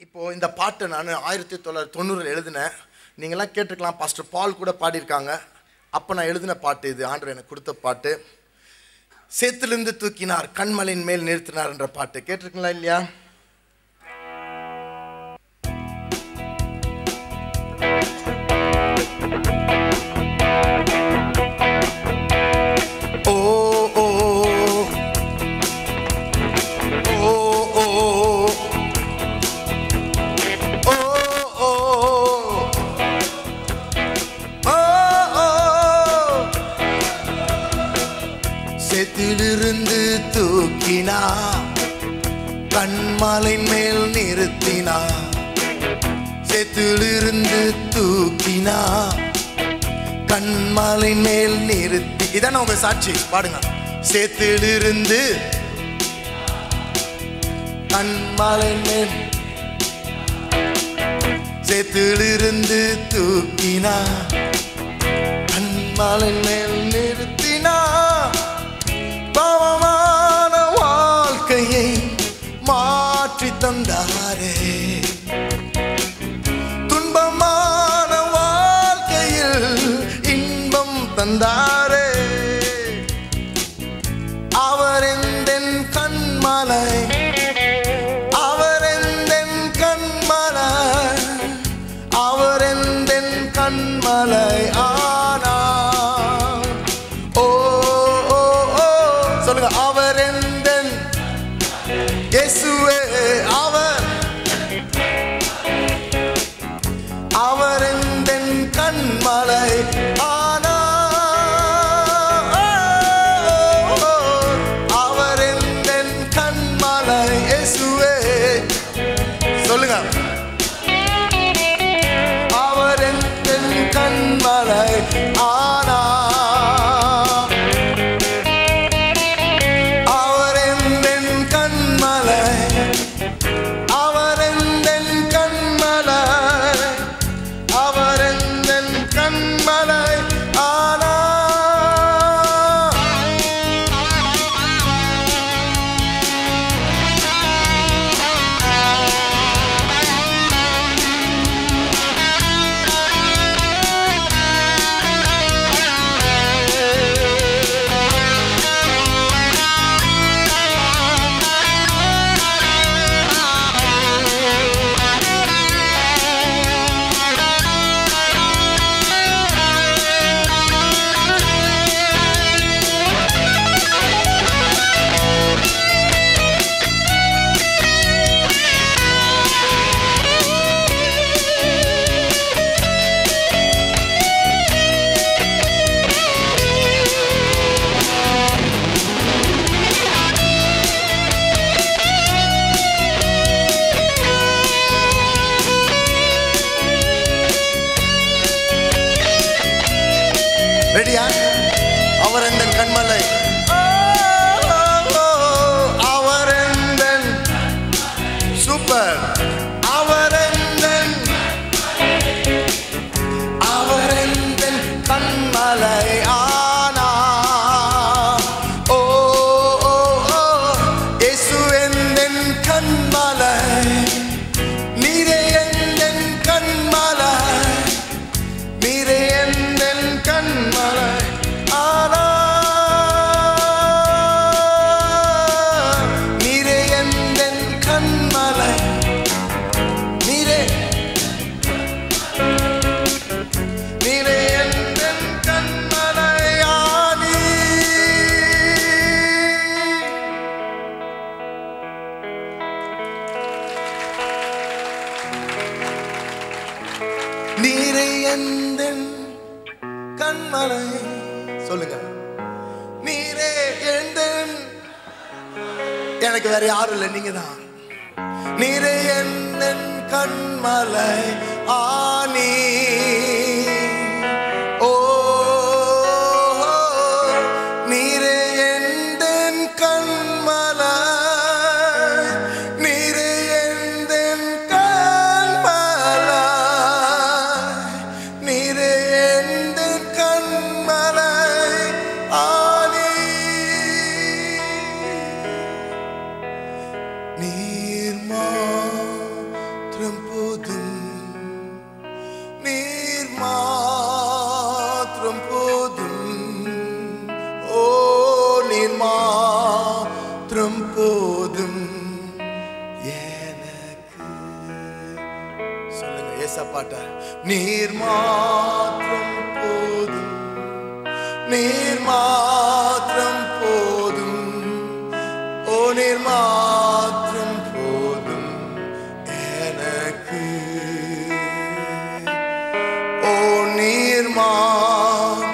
இப்போது இந்த பாட்டை நான் 1990 எழுதினேன். நீங்களாம் கேட்டிருக்கலாம், பாஸ்டர் பால் கூட பாடியிருக்காங்க. அப்போ நான் எழுதின பாட்டு இது, ஆண்டவர் எனக்கு கொடுத்த பாட்டு. சேத்திலிருந்து தூக்கினார், கண்மலையின் மேல் நிறுத்தினார் என்ற பாட்டு கேட்டிருக்கீங்களா இல்லையா? சேத்திலிருந்து தூக்கினா, கண்மலையின் மேல் நிறுத்தினா. சேத்திலிருந்து தூக்கினா, கண்மலையின் மேல் நிறுத்தி. இதான உங்க சாட்சி, பாடுங்க. சேத்திலிருந்து கண்மலையின் மேல், சேத்திலிருந்து தூக்கினா, கண்மலையின் மேல் நிறுத்தினா. பாவமான வாழ்க்கையை மாற்றி தந்தாரே, துன்பமான வாழ்க்கையில் இன்பம் தந்தாரே. அவர் எந்தன் கண்மலை, அவர் எந்தன் கண்மலை, அவர் எந்தன் கண்மலை ஆனா. சொல்லுங்க, அவர் எந்தன் இயேசுவே, அவர் அவர் எந்தன் கண்மலை ஆனா. அவர் எந்தன் கண்மலை இயேசுவே. சொல்லுங்க, அவர் எந்தன் கண்மலை ஆனா. ரெடியா? அவர் எந்தன் கண்மலை, அவர் எந்தன் சூப்பர், அவர் எந்தன், அவர் எந்தன் கண்மலை ஆனா. ஓ இயேசு எந்தன் கண்மலை, நீரே எந்தன் கண்மலை, நீரே எந்தன் கண்மலை ஆனா. நீரே எந்தன் கண்மலை, நீரே, நீரே எந்தன் கண்மலை ஆனி. நீரே எந்தன் கண்மலை. சொல்லுங்க, நீரே எந்தன், எனக்கு வேற யாரும் இல்லை, நீங்க தான். நீரே எந்தன் கண்மலை ஆனி. ஓ நீரே எந்தன் கண்மலை, நீரே எந்தன் கண்மலை, நீரே எந்தன் கண்மலை ஆனி. நீர் மாத்திரம் மாத்திரம் போதும், நீர் மாத்திரம் போதும், ஓ நீர் மாத்திரம் போதும் எனக்கு. சொல்லுங்க ஏசப்பாட்ட, நீர் மாத்திரம் போதும், நீர் மாத்திரம் போதும், ஓ நீர் மாத்திரம் போதும் எனக்கு. ஓ நீர் மாத்திரம்